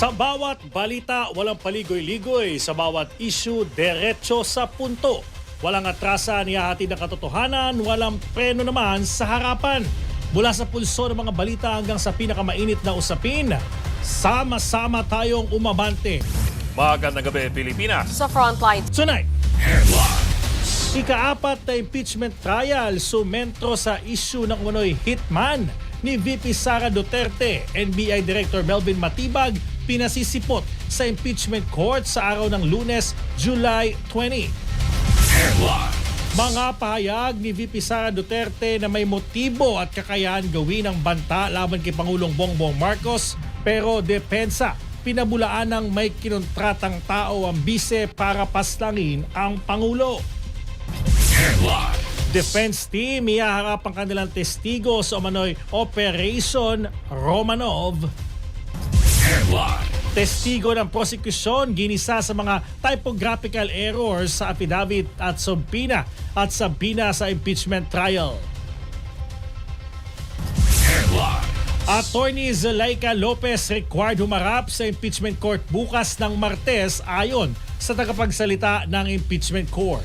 Sa bawat balita, walang paligoy-ligoy. Sa bawat issue, diretso sa punto. Walang atrasan, ihahatid ng katotohanan, walang preno naman sa harapan. Mula sa pulso ng mga balita hanggang sa pinakamainit na usapin, sama-sama tayong umabante. Magandang gabi, Pilipinas. Sa Frontline. Tonight, ika-4 na impeachment trial sumentro sa issue ng umano'y hitman ni VP Sara Duterte. NBI Director Melvin Matibag pinasisipot sa impeachment court sa araw ng Lunes, July 20. Mga pahayag ni VP Sara Duterte na may motibo at kakayahan gawin ang banta laban kay Pangulong Bongbong Marcos, pero depensa, pinabulaan ng may kinontratang tao ang bise para paslangin ang Pangulo. Defense team ihaharap ang kanilang testigo sa umano'y Operation Romanov. Testigo ng prosekusyon ginisa sa mga typographical errors sa affidavit at subpoena sa impeachment trial. Attorney Zulaika Lopez required humarap sa impeachment court bukas ng Martes ayon sa tagapagsalita ng impeachment court.